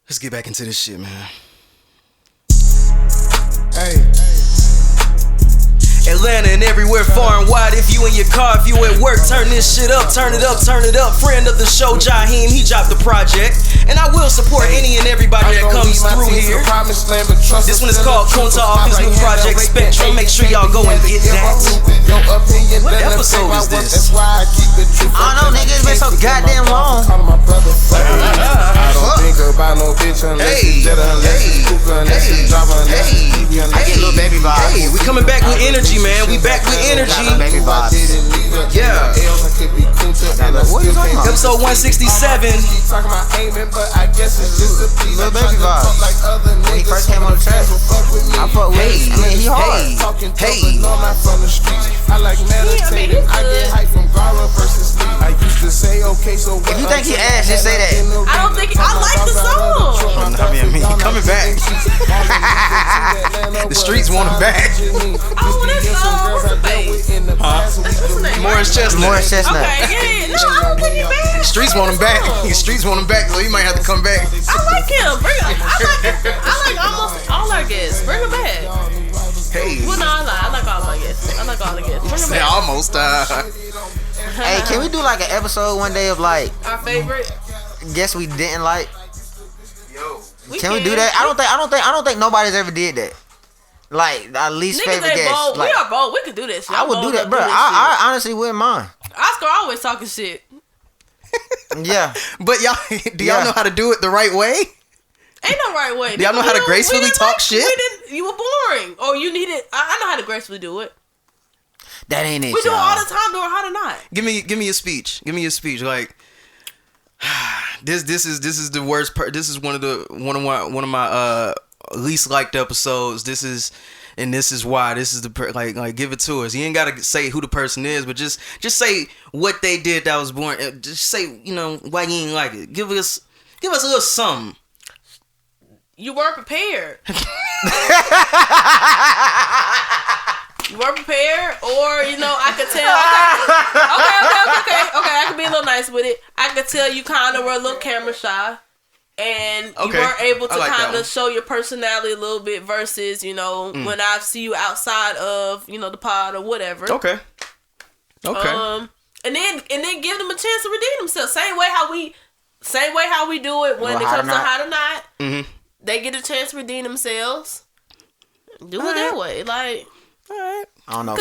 Let's get back into this shit, man. Hey. Atlanta and everywhere far and wide. If you in your car, if you at work, turn this shit up, turn it up, turn it up. Friend of the show, Jaheem, he dropped the project. And I will support any and everybody that comes through here. This one is called Kunta off his new project, Spectrum. Make sure y'all go and get that. What episode is this? I don't know, nigga, it's been so goddamn long. I don't think about no bitch unless it's Jide, unless it's Kuka, unless it's Java, unless it's TV, I get little baby vibes. Hey, we coming back with energy, man. We back with energy. Baby vibes. Yeah. What you talking about? Episode 167. Talking about aiming, but I guess it's just a piece. Little baby vibes. When he first came on the track, I fuck with him. I mean, he hard. Hey. From the streets. I like meditating. I get hype from Gara versus Lee. I used to say, okay, so If you think he ass, just say that. I don't think I like the song. I mean, he coming back. The streets want him back. Oh, that's what's the face? What's the name? Morris Chestnut. Morris Chestnut. Okay, yeah. No, I don't think he bad. Streets want him back. Streets want him back, so he might have to come back. I like him. Bring him. I like almost all our guests. Bring him back. Hey. Well, no, I like all my guests. I like all the guests. Bring him Yeah, back. almost. Hey, can we do like an episode one day of like Our favorite. guess we didn't like? Yo. Can we do that? I don't think nobody's ever did that. Like our least Niggas favorite ain't guest. bold. Like, We are bold. We could do this. I would do that, bro. I honestly wouldn't mind. Oscar always talking shit. Yeah. But y'all, do y'all know how to do it the right way? Ain't no right way. Do y'all know how to gracefully talk shit? You were boring. Or you needed. I know how to gracefully do it. That ain't it. We do it y'all. all the time. Doing how to not. Give me a speech. Give me a speech. Like this is the worst. This is one of my least liked episodes. This is why. This is the like give it to us. You ain't gotta say who the person is, but just say what they did that was boring. Just say why you ain't like it. Give us a little something. You weren't prepared. You weren't prepared, or I could tell. Okay. I could be a little nice with it. I could tell you kind of were a little camera shy, and you weren't able to like kind of show your personality a little bit. Versus, when I see you outside of the pod or whatever. Okay. And then give them a chance to redeem themselves. Same way how we do it when it comes to how to not. Mm-hmm. They get a chance to redeem themselves. Do it that way, like. All right. I don't know.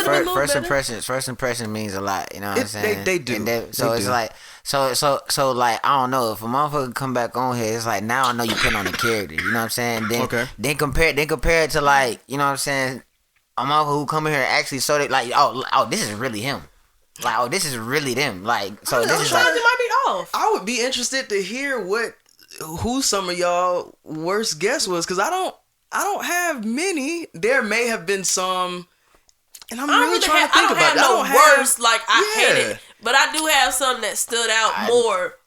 First impression means a lot. You know what I'm saying? They do. So it's like so like I don't know if a motherfucker come back on here. It's like now I know you put on a character. You know what I'm saying? Then compare it to like you know what I'm saying. A motherfucker who come in here and actually so they like oh this is really him. Like this is really them. Like so this is like it might be off. I would be interested to hear who some of y'all worst guess was, because I don't have many. There may have been some. And I'm really trying to think about it. I don't have words like I hate it, but I do have some that stood out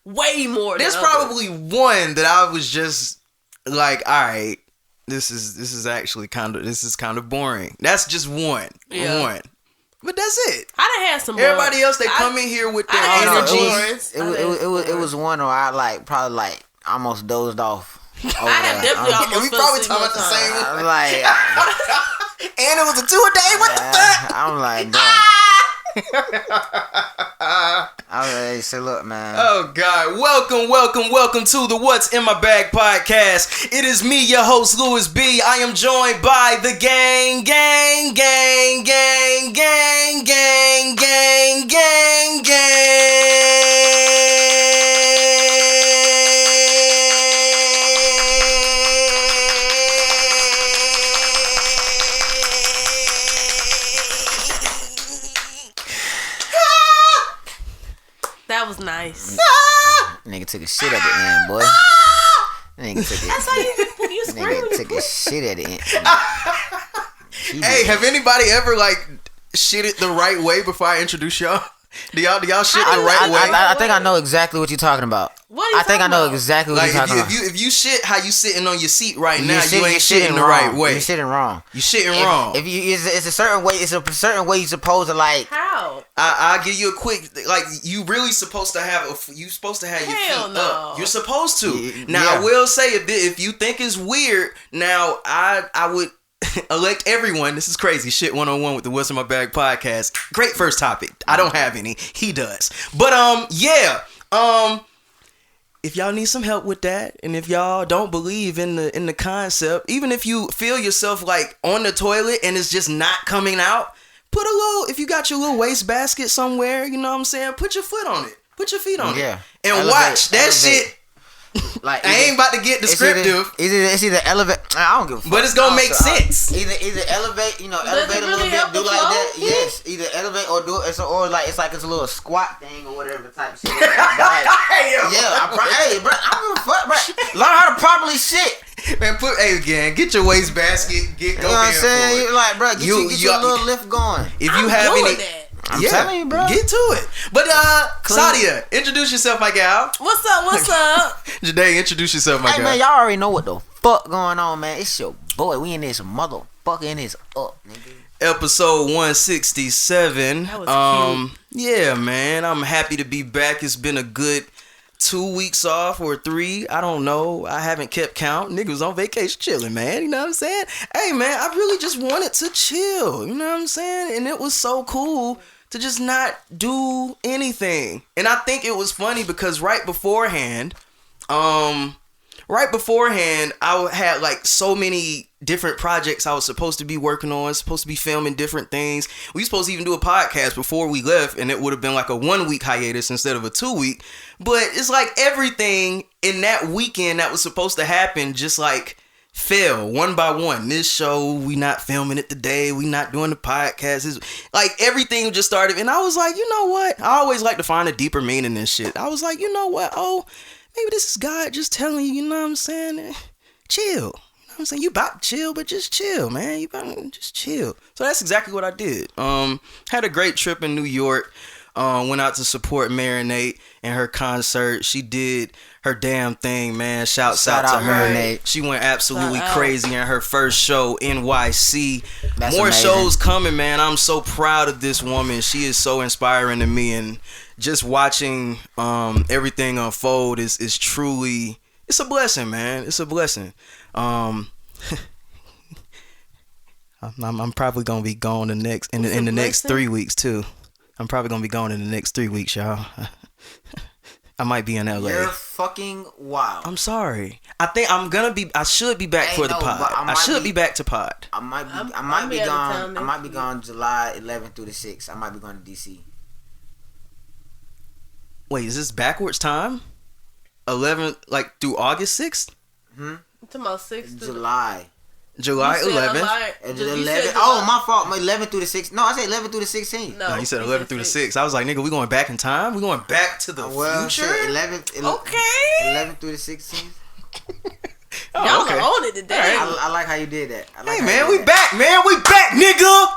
way more. There's probably one that I was just like, all right, this is actually kind of boring. That's just one, but that's it. I done had some. Everybody else, they come in here with their energy. It was one where I probably almost dozed off. I have definitely almost. We probably talking about the same one. I'm like. And it was a 2-a-day. What the fuck? I'm like, bro. I was like, say, look, man. Oh God! Welcome to the What's in My Bag podcast. It is me, your host, Louis B. I am joined by the gang. That was nice. Nigga took a shit at the end, boy. Nigga took it. That's how you scream. Nigga took a shit at the end. Hey, have anybody ever shit it the right way before I introduce y'all? Do y'all shit the right way? I think I know exactly what you're talking about. I think I know exactly what you're talking about. If you shit how you sitting on your seat right now, you ain't shitting the right way. You're shitting wrong. You shitting wrong. If you, it's a certain way. It's a certain way you're supposed to like. How? I'll give you a quick, like, you really supposed to have your feet up. You're supposed to. Now, I will say, if you think it's weird, now, I would elect everyone. This is crazy shit 101 with the What's in My Bag podcast. Great first topic. I don't have any. He does. But, if y'all need some help with that, and if y'all don't believe in the concept, even if you feel yourself, like, on the toilet and it's just not coming out, put a little, if you got your little waste basket somewhere, you know what I'm saying? Put your foot on it. Put your feet on it. And watch that shit. Like, I ain't about to get descriptive. It's either elevate. I don't give a fuck. But it's gonna make sense. Either elevate, elevate a little bit, do like that. Yes, either elevate or do it, or like it's a little squat thing or whatever type shit. Like, hey, bro, I don't give a fuck, bro. Learn how to properly shit. Man, get your waste basket. You know what I'm saying? You like, bro, get your little lift going. If you have any. I'm telling you, bro. Get to it. But Sadia, introduce yourself, my gal. What's up? Jide, introduce yourself, my gal. Hey man, y'all already know what the fuck going on, man. It's your boy. We in this motherfucker in this up, nigga. Episode 167. That was cute. Yeah, man. I'm happy to be back. It's been a good 2 weeks off or 3. I don't know. I haven't kept count. Nigga was on vacation chilling, man. You know what I'm saying? Hey, man, I really just wanted to chill. You know what I'm saying? And it was so cool to just not do anything. And I think it was funny because right beforehand, I had like so many different projects I was supposed to be working on, supposed to be filming different things. We supposed to even do a podcast before we left, and it would have been like a 1 week hiatus instead of a 2 week. But it's like everything in that weekend that was supposed to happen just like fell one by one. This show, we not filming it today. We not doing the podcast. It's like everything just started, and I was like, you know what? I always like to find a deeper meaning in shit. I was like, you know what? Oh, maybe this is God just telling you, you know what I'm saying? Chill. You know what I'm saying? You about to chill, but just chill, man. You about to just chill. So that's exactly what I did. Had a great trip in New York. Went out to support Marinate and her concert. She did her damn thing, man. Shout out to her. Marinate. She went absolutely crazy in her first show, NYC. That's more amazing. Shows coming, man. I'm so proud of this woman. She is so inspiring to me, and just watching everything unfold is truly, it's a blessing, man. It's a blessing. I'm probably gonna be gone in the next 3 weeks too. I'm probably gonna be gone in the next 3 weeks, y'all. I might be in LA. You're fucking wild. I'm sorry. I should be back for the pod. I should be back to pod. I might be gone. I might be gone July 11th through the 6th. I might be going to DC. Wait, is this backwards time? 11th, like through August 6th? I'm talking about 6th. July 11th. 11th. Oh, my fault. 11th through the 16th. No, I said 11th through the 16th. No, you said 11th through the 6th. I was like, nigga, we going back in time? We going back to the future? Shit, 11th. Okay. 11th through the 16th. Y'all are on it today. Right. I like how you did that. Hey, man, we back, man. We back, nigga.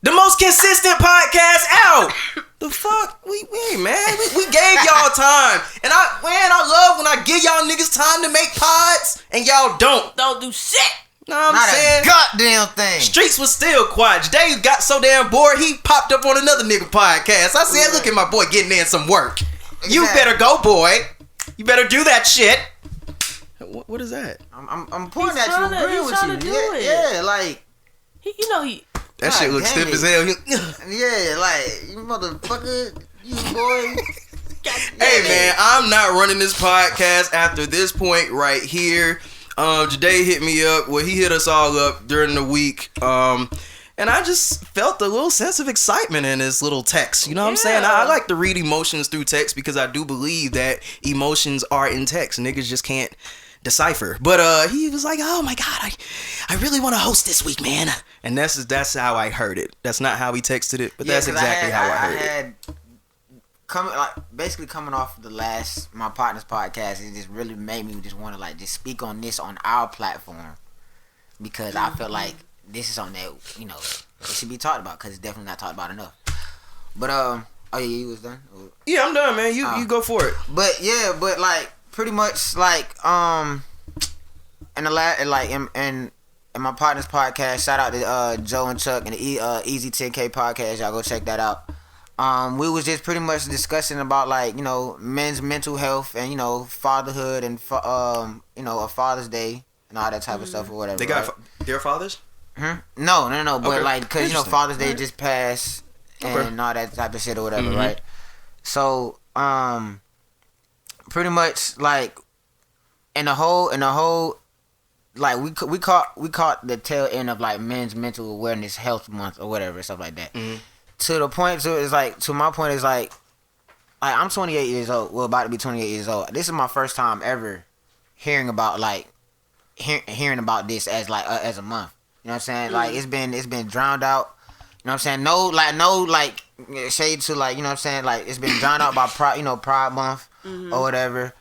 The most consistent podcast out. The fuck? We gave y'all time. And I love when I give y'all niggas time to make pods and y'all don't. Don't do shit. Know what I'm saying? A goddamn thing. Streets was still quiet. Jide got so damn bored, he popped up on another nigga podcast. I said, look at my boy getting in some work. Exactly. You better go, boy. You better do that shit. What is that? I'm pointing at you, agreeing with you. Yeah, like that shit looks stiff as hell. Yeah, like you motherfucker, you boy. Hey man, I'm not running this podcast after this point right here. Jide hit me up. Well, he hit us all up during the week. And I just felt a little sense of excitement in his little text. You know what I'm saying? I like to read emotions through text because I do believe that emotions are in text. Niggas just can't decipher. But he was like, oh my God, I really want to host this week, man. And that's how I heard it. That's not how he texted it, but that's exactly how I heard it. Coming off my partner's podcast, it just really made me just want to just speak on this on our platform, because I felt like this is something that it should be talked about, because it's definitely not talked about enough. But oh yeah, you was done? Yeah, I'm done, man. You go for it. But yeah, pretty much in my partner's podcast, shout out to Joe and Chuck and the Easy 10K podcast. Y'all go check that out. we was just pretty much discussing about like men's mental health and fatherhood and a Father's Day and all that type of stuff or whatever. They got their fathers? No. But okay. like, cause Father's Day just passed and all that type of shit or whatever, right? So pretty much like in the whole like we caught the tail end of like Men's Mental Awareness Health Month or whatever, stuff like that. To the point, to my point is like I'm 28 years old. Well, about to be 28 years old. This is my first time ever hearing about hearing about this as like as a month. You know what I'm saying? Like it's been drowned out. You know what I'm saying? No shade to like, you know what I'm saying? Like it's been drowned out by Pride Month or whatever.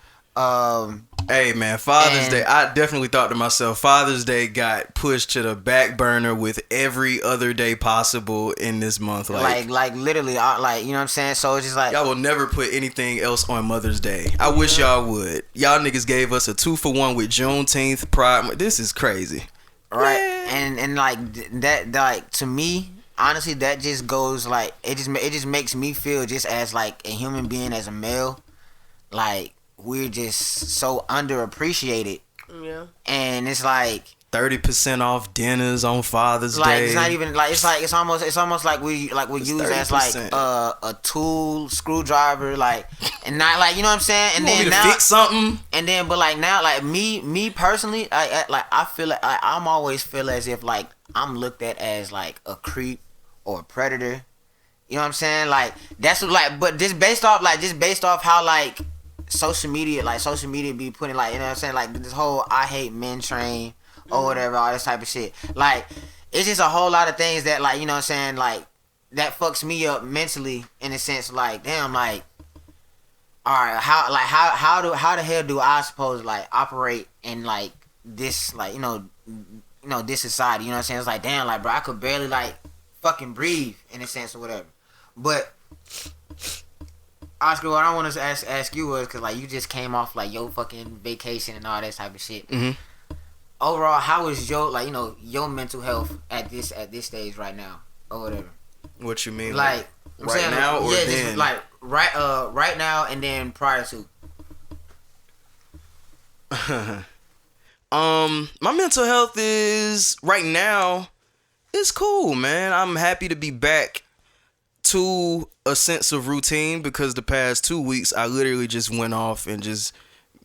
Hey man, Father's Day. I definitely thought to myself, Father's Day got pushed to the back burner with every other day possible in this month. Like literally, like, you know what I'm saying? So it's just like y'all will never put anything else on Mother's Day. I wish y'all would. Y'all niggas gave us a 2-for-1 with Juneteenth, Pride. This is crazy, right? And like that, like to me, honestly, that just goes like it just makes me feel just as like a human being, as a male, like we're just so underappreciated. Yeah. And it's like 30% off dinners on Father's Day. It's not even like it's almost like we use as like a tool, screwdriver, like, and not like, you know what I'm saying. And then now fix something. And then but like now, like me personally, I feel like I'm always feel as if like I'm looked at as like a creep or a predator. You know what I'm saying? Like that's what, like, but just based off how like social media be putting, like, you know what I'm saying, like this whole I hate men train or whatever, all this type of shit. Like it's just a whole lot of things that, like, you know what I'm saying, like that fucks me up mentally in a sense. Like, damn, like, all right, how the hell do I suppose like operate in like this, like, you know this society? You know what I'm saying? It's like, damn, like, bro, I could barely like fucking breathe in a sense or whatever. But Oscar, what I want to ask you was, because like you just came off like your fucking vacation and all that type of shit. Overall, how is your, like, your mental health at this stage right now or whatever? What you mean? Like I'm right saying, now or yeah, then? just like right now and then prior to. My mental health is right now. It's cool, man. I'm happy to be back to a sense of routine, because the past 2 weeks I literally just went off and just,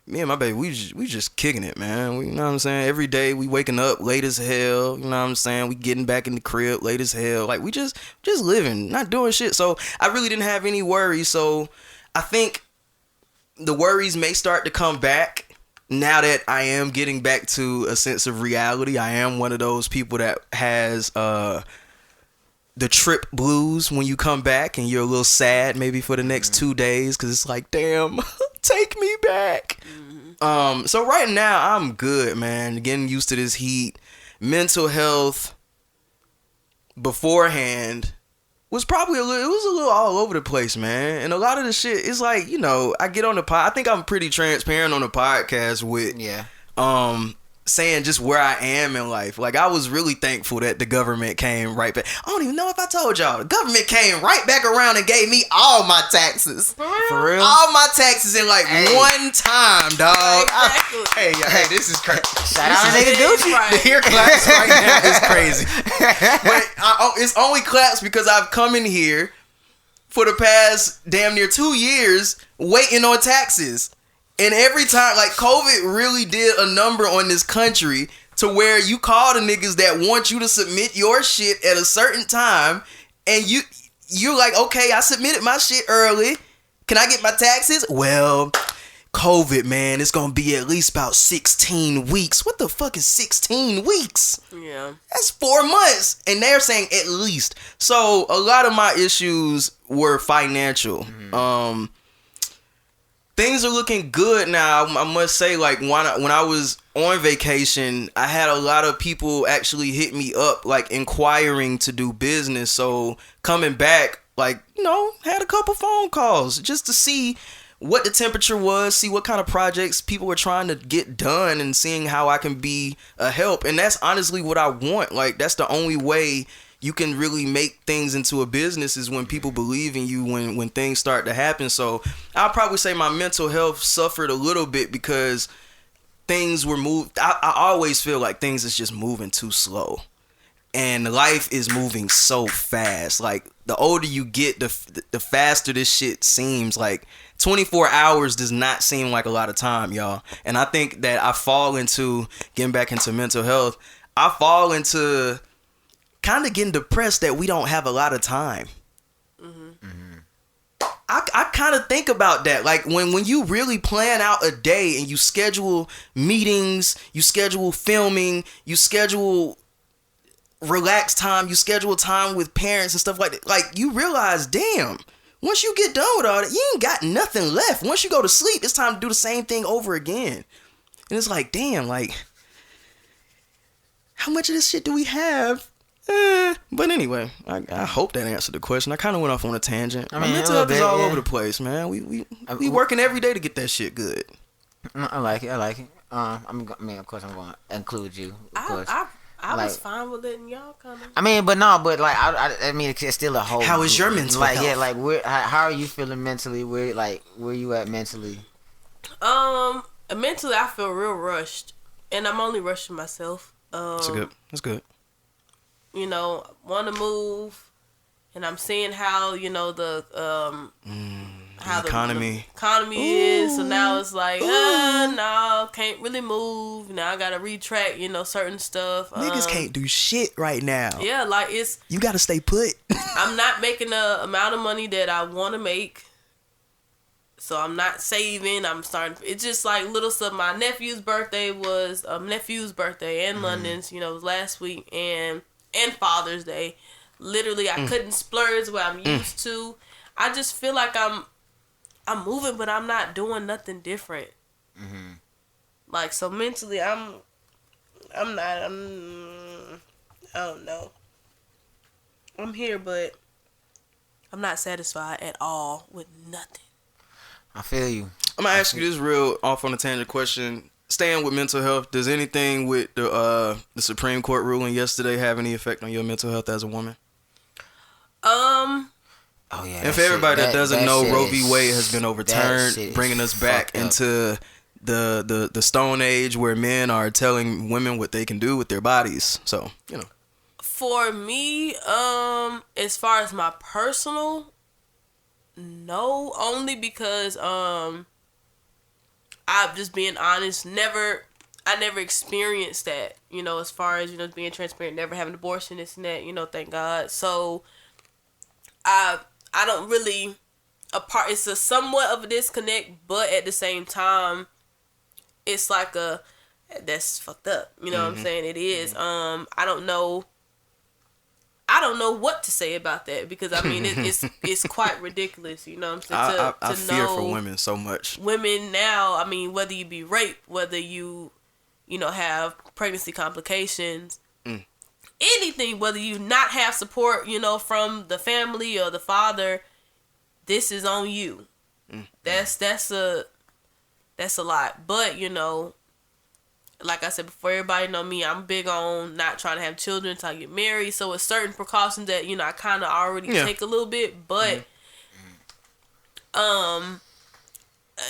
me and my baby, we just kicking it, man. You know what I'm saying? Every day we waking up late as hell. You know what I'm saying? We getting back in the crib late as hell. Like we just living, not doing shit. So I really didn't have any worries. So I think the worries may start to come back now that I am getting back to a sense of reality. I am one of those people that has the trip blues when you come back and you're a little sad maybe for the next 2 days, because it's like, damn, take me back. So right now I'm good, man. Getting used to this heat. Mental health beforehand was probably a little all over the place, man. And a lot of the shit is like, I get on the pod. I think I'm pretty transparent on the podcast with saying just where I am in life. Like, I was really thankful that the government came right back. I don't even know if I told y'all. The government came right back around and gave me all my taxes. For real? All my taxes in like one time, dog. Exactly. Hey, this is crazy. Shout out to nigga Gucci. The ear claps right now is crazy. But it's only claps because I've come in here for the past damn near 2 years waiting on taxes. And every time, like, COVID really did a number on this country to where you call the niggas that want you to submit your shit at a certain time, and you're like, okay, I submitted my shit early. Can I get my taxes? Well, COVID, man, it's gonna be at least about 16 weeks. What the fuck is 16 weeks? Yeah. That's 4 months. And they're saying at least. So a lot of my issues were financial. Things are looking good now. I must say, like, when I was on vacation, I had a lot of people actually hit me up, like, inquiring to do business. So coming back, like, had a couple phone calls just to see what the temperature was, see what kind of projects people were trying to get done, and seeing how I can be a help. And that's honestly what I want. Like, that's the only way you can really make things into a business is when people believe in you when things start to happen. So I'll probably say my mental health suffered a little bit because things were moved. I always feel like things is just moving too slow. And life is moving so fast. Like, the older you get, the faster this shit seems. Like, 24 hours does not seem like a lot of time, y'all. And I think that I fall into, getting back into mental health, I fall into kind of getting depressed that we don't have a lot of time. I kind of think about that. Like, when you really plan out a day and you schedule meetings, you schedule filming, you schedule relaxed time, you schedule time with parents and stuff like that. Like, you realize, damn, once you get done with all that, you ain't got nothing left. Once you go to sleep, it's time to do the same thing over again. And it's like, damn, like, how much of this shit do we have? But anyway, I hope that answered the question. I kind of went off on a tangent. I mean, mental health is all over the place, man. We working every day to get that shit good. I like it. I mean, of course, I'm going to include you. Of course. I was fine with letting y'all come in. I mean, but like, I mean, it's still a whole. How is your mental health? Yeah, like, how are you feeling mentally? Where you at mentally? Mentally, I feel real rushed, and I'm only rushing myself. That's good. You know, want to move, and I'm seeing how, you know, the economy is. So now it's like, no, can't really move. Now I gotta retract, you know, certain stuff. Niggas can't do shit right now. Yeah, like, you gotta stay put. I'm not making the amount of money that I want to make. So I'm not saving. I'm starting. It's just like little stuff. My nephew's birthday was and London's, you know, was last week, and Father's Day. Literally, I couldn't splurge what I'm used to. I just feel like I'm moving, but I'm not doing nothing different. Like, so mentally, I don't know. I'm here, but I'm not satisfied at all with nothing. I feel you. I'm gonna ask you this real off on a tangent question. Staying with mental health, does anything with the Supreme Court ruling yesterday have any effect on your mental health as a woman? Oh yeah. And for everybody that doesn't know, Roe v. Wade has been overturned, bringing us back into the Stone Age where men are telling women what they can do with their bodies. So, you know. For me, as far as my personal, no, only because I'm just being honest, I never experienced that, you know, as far as, you know, being transparent, never having an abortion, this and that, you know, thank God. So I don't really it's a somewhat of a disconnect, but at the same time, it's like that's fucked up, you know what I'm saying? It is. I don't know what to say about that, because I mean it's quite ridiculous, you know what I'm saying? I fear for women so much. Women now, I mean, whether you be raped, whether you know, have pregnancy complications, anything, whether you not have support, you know, from the family or the father, this is on you. That's a lot. But, you know, like I said before, everybody know me, I'm big on not trying to have children until I get married. So it's certain precautions that, you know, I kind of already take a little bit. But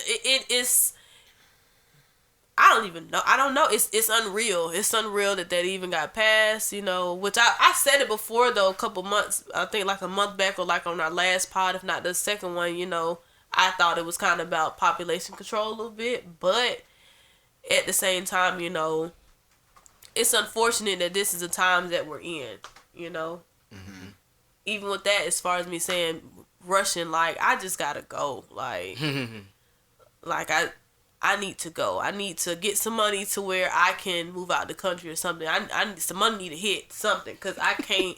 it is, I don't know. It's unreal. It's unreal that even got passed, you know, which I said it before, though, a couple months, I think like a month back, or like on our last pod, if not the second one, you know, I thought it was kind of about population control a little bit, but at the same time, you know, it's unfortunate that this is the time that we're in, you know. Even with that, as far as me saying rushing, like, I just gotta go, like, like I need to go. I need to get some money to where I can move out the country or something. I need some money to hit something, because I can't.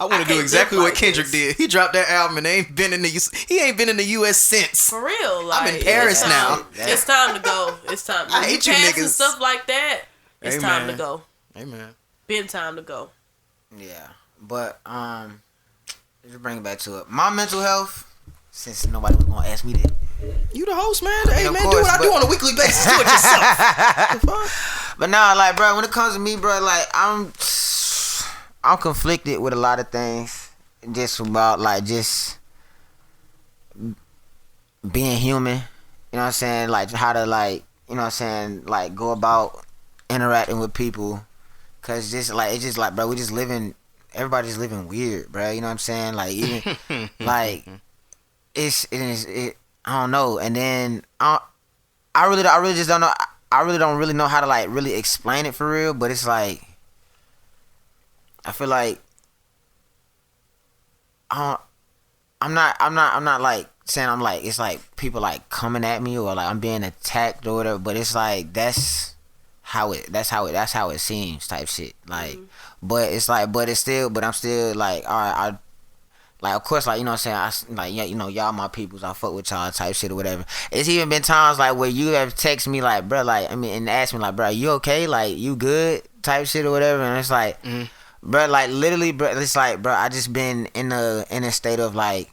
I want to do exactly what Kendrick did. He dropped that album and he ain't been in the U.S. since. For real, like, I'm in Paris now. It's time to go. It's time. I hate you niggas. And stuff like that. It's time to go. Amen. Been time to go. Yeah, but let's bring it back to it. My mental health, since nobody was gonna ask me that. You the host, man. Hey, man, do what I do on a weekly basis. Do it yourself. But nah, like, bro, when it comes to me, bro, like, I'm conflicted with a lot of things, just about like just being human. You know what I'm saying? Like how to like, you know what I'm saying, like go about interacting with people. Cause just like it's just like, bro, we just living. Everybody's living weird, bro. You know what I'm saying? Like even like it. I don't know. And then I really just don't know. I really don't really know how to like really explain it for real. But it's like I feel like I'm not like saying I'm like it's like people like coming at me or like I'm being attacked or whatever. But it's like that's how it seems type shit. Like, but it's like, but I'm still like, all right, I like, of course, like, you know what I'm saying, like, yeah, you know, y'all my peoples, I fuck with y'all type shit or whatever. It's even been times like where you have texted me like, bro, like, I mean, and asked me like, bro, you okay, like, you good type shit or whatever, and it's like, bro, like, literally, bro, it's like, bro, I just been in a state of like,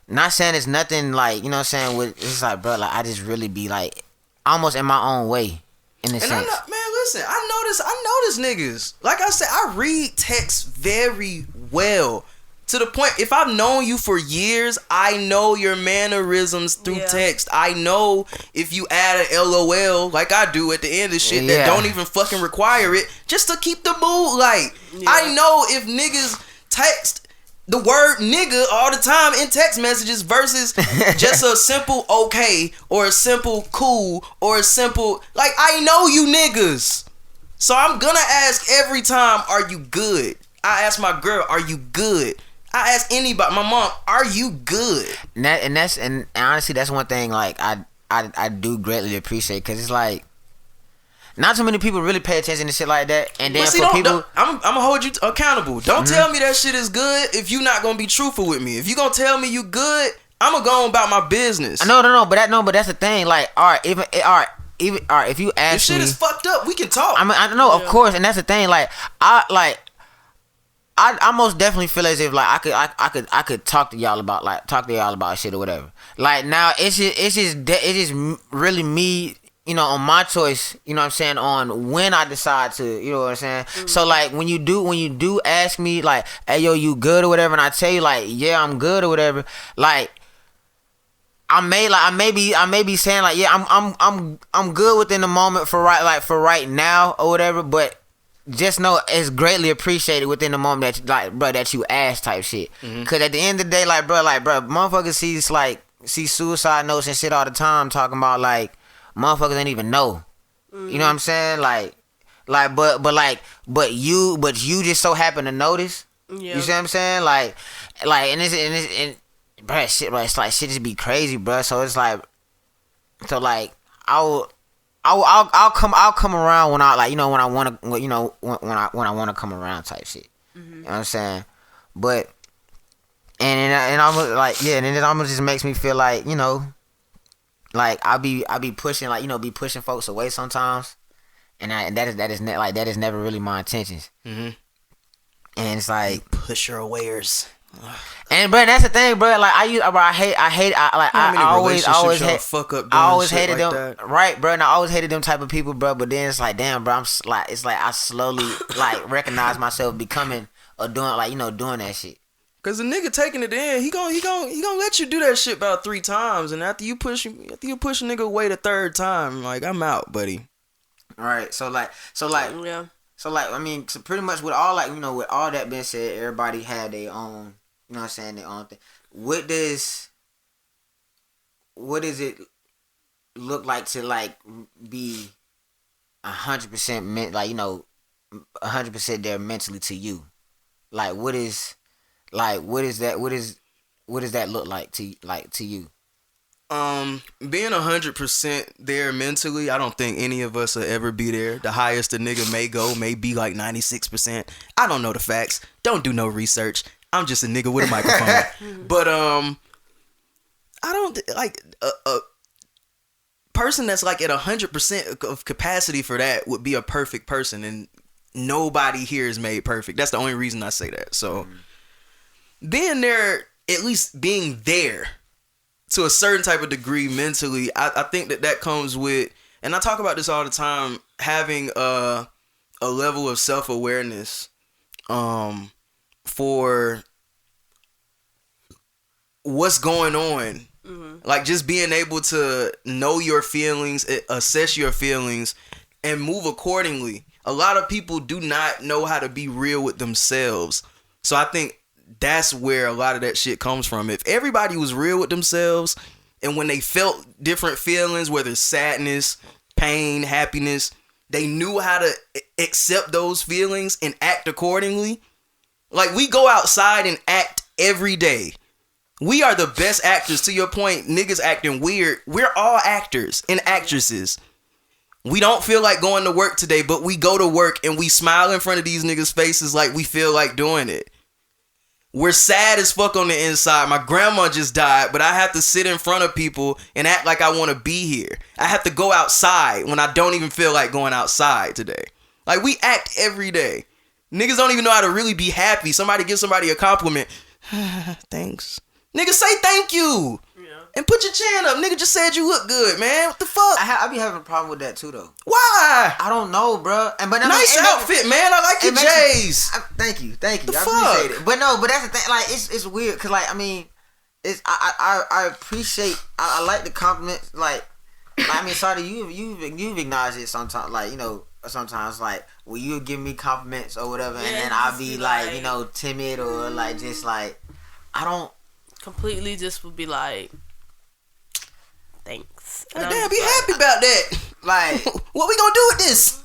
not saying it's nothing like, you know what I'm saying, with, it's like, bro, like, I just really be like almost in my own way. In a sense. Man, listen, I notice niggas. Like I said, I read text very well. To the point, if I've known you for years, I know your mannerisms through text. I know if you add an LOL, like I do at the end of shit, that don't even fucking require it, just to keep the mood light. I know if niggas text the word nigga all the time in text messages versus just a simple okay or a simple cool or a simple, like, I know you niggas. So I'm gonna ask every time, are you good? I ask my girl, are you good? I ask anybody, my mom, are you good? And honestly, that's one thing like I do greatly appreciate, because it's like not too many people really pay attention to shit like that. And then see, I'm gonna hold you accountable. Don't tell me that shit is good if you not gonna be truthful with me. If you gonna tell me you good, I'm gonna go on about my business. No, but that's the thing. Like, all right, if you ask if shit me, is fucked up, we can talk. I mean, I know, of course, and that's the thing. Like, I most definitely feel as if like I could talk to y'all about shit or whatever. Like now it's just really me, you know, on my choice, you know what I'm saying, on when I decide to, you know what I'm saying. So like when you do ask me like, hey yo, you good or whatever, and I tell you like, yeah, I'm good or whatever, like I may be saying like, yeah, I'm good within the moment for right now or whatever, but just know it's greatly appreciated within the moment that you, like, bro, that you ask type shit. Cause at the end of the day, like bro, motherfuckers see suicide notes and shit all the time talking about like motherfuckers ain't even know. You know what I'm saying? But you just so happen to notice. Yeah. You see what I'm saying? Like and bro, shit, bro, it's like shit just be crazy, bro. So it's like, I'll come around when I like, you know, when I want to, you know, when I want to come around type shit. You know what I'm saying? But and I'm like, yeah, and it almost just makes me feel like, you know, like I be pushing, like, you know, be pushing folks away sometimes, and that is never really my intentions. And it's like pusher-awayers. And bro, that's the thing, bro. Like I always hated them, that? Right, bro. And I always hated them type of people, bro. But then it's like, damn, bro. It's like I slowly like recognize myself becoming or doing, like, you know, doing that shit. Cause the nigga taking it in, he gonna let you do that shit about 3 times, and after you push a nigga away the 3rd time, like, I'm out, buddy. All right, so yeah. So like, I mean, so pretty much with all, like, you know, with all that being said, everybody had their own, you know what I'm saying, their own thing. What does it look like to like be 100% like, you know, 100% there mentally to you? Like, what does that look like to you? Being 100% there mentally, I don't think any of us will ever be there. The highest a nigga may go may be like 96%. I don't know the facts. Don't do no research. I'm just a nigga with a microphone. But I don't like a person that's like at 100% of capacity for that would be a perfect person, and nobody here is made perfect. That's the only reason I say that. So being there, at least being there to a certain type of degree mentally, I think that comes with, and I talk about this all the time, having a level of self-awareness for what's going on. Like just being able to know your feelings, assess your feelings, and move accordingly. A lot of people do not know how to be real with themselves. So I think that's where a lot of that shit comes from. If everybody was real with themselves and when they felt different feelings, whether it's sadness, pain, happiness, they knew how to accept those feelings and act accordingly. Like we go outside and act every day. We are the best actors. To your point, niggas acting weird. We're all actors and actresses. We don't feel like going to work today, but we go to work and we smile in front of these niggas' faces like we feel like doing it. We're sad as fuck on the inside. My grandma just died, but I have to sit in front of people and act like I want to be here. I have to go outside when I don't even feel like going outside today. Like we act every day. Niggas don't even know how to really be happy. Somebody gives somebody a compliment. Thanks. Nigga, say thank you. Yeah. And put your chin up. Nigga just said you look good, man. What the fuck? I be having a problem with that too, though. Why? I don't know, bro. But nice outfit, man. I like your J's. Thank you. The I appreciate it. But no, but that's the thing. Like, it's weird because, like, I mean, I appreciate. I like the compliments. Like, I mean, sorry, you've acknowledged it sometimes. Like, you know, sometimes like, well, you give me compliments or whatever, and then I'll be like, you know, timid or like just like I don't. Completely just would be like, thanks. Like, damn, be happy about that. Like, what we gonna do with this?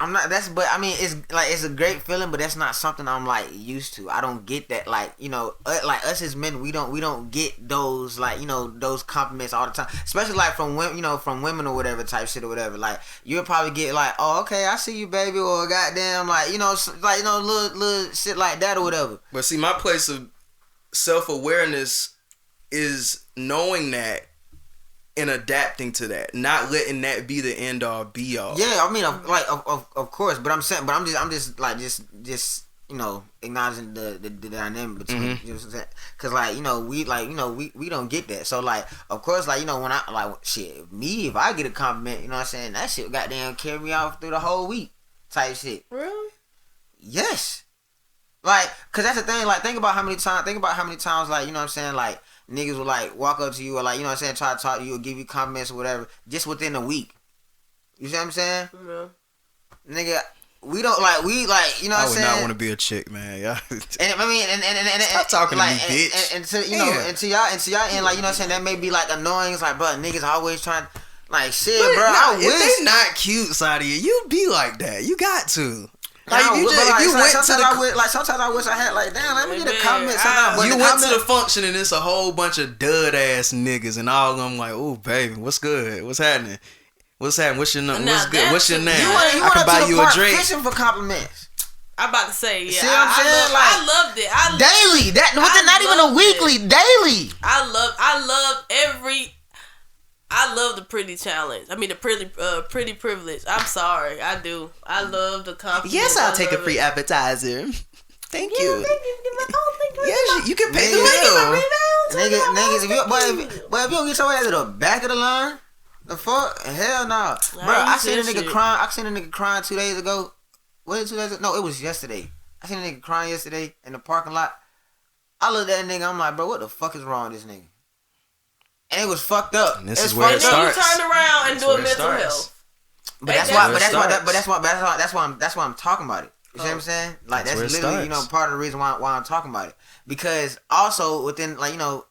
I'm not. But I mean, it's a great feeling, but that's not something I'm like used to. I don't get that. Like, you know, like us as men, we don't get those, like, you know, those compliments all the time, especially like from women, you know, from women or whatever type shit or whatever. Like, you'll probably get like, oh, okay, I see you, baby, or goddamn, like, you know, like, you know, little shit like that or whatever. But see, my place of self-awareness is knowing that and adapting to that, not letting that be the end all be all. Yeah, I mean, of course, but I'm just like you know, acknowledging the dynamic between, you know what I'm saying? Cause like, you know, we don't get that. So like, of course, like, you know, when I like shit, me, if I get a compliment, you know what I'm saying, that shit goddamn carry me out through the whole week type shit. Really? Yes. Like, cause that's the thing. Like, think about how many times, like, you know what I'm saying, like, niggas will like walk up to you or like, you know what I'm saying, try to talk to you or give you compliments or whatever just within a week. You see what I'm saying? Yeah. Nigga, we don't like, you know what I'm saying? I would not want to be a chick, man. Yeah. And I mean, and stop talking like, to me, bitch. And to, you know, and to y'all, and like, you know what I'm saying, that may be like annoying. It's like, bro, niggas always trying, like, shit, but bro, I wish. If they not cute, Sadia, you be like that. You got to. Like, if you went to the, sometimes I wish I had, like, damn, let me get a compliment. You went to the function and it's a whole bunch of dud ass niggas and all of them like, oh baby, what's good? What's happening? What's happening? What's your name? What's good? What's your name? I can buy you a drink. Fishing for compliments. I'm about to say, yeah. See what I'm saying? I loved it. Daily. Not even a weekly. Daily. I love the pretty challenge. I mean, the pretty privilege. I'm sorry. I do. I love the compliment. Yes, I'll take a free appetizer. Thank you. Thank you. Yes, you can pay the bill. Niggas, if you don't get your ass to the back of the line, the fuck? Hell no. Bro, I seen a nigga crying 2 days ago. Was it 2 days ago? No, it was yesterday. I seen a nigga crying yesterday in the parking lot. I looked at that nigga, I'm like, bro, what the fuck is wrong with this nigga? And it was fucked up. And this is where it starts. You turn around and do a mental health. But that's why I'm talking about it. You see what I'm saying? Like, that's literally, you know, part of the reason why I'm talking about it. Because also within, like, you know,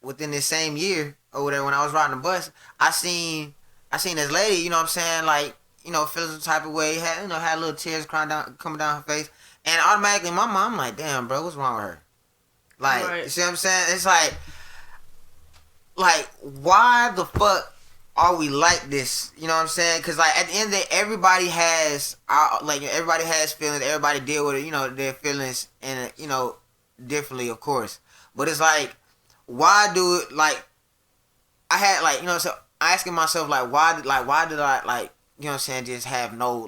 within this same year or whatever, when I was riding the bus, I seen this lady, you know what I'm saying, like, you know, feeling some type of way, had little tears coming down her face, and automatically my mom, I'm like, damn, bro, what's wrong with her? Like, right. You see what I'm saying? It's like, why the fuck are we like this? You know what I'm saying? Because, like, at the end of the day, everybody has feelings. Everybody deal with it, you know, their feelings, and, you know, differently, of course. But it's like, why do it, like, I had, like, you know, so asking myself, like, why did I, like, you know what I'm saying, just have no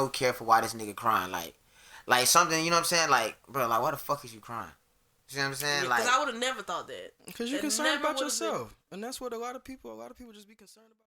care for why this nigga crying? Like something, you know what I'm saying? Like, bro, like, why the fuck is you crying? You know what I'm saying? Because I would have never thought that. Because you're concerned about yourself. And that's what a lot of people just be concerned about.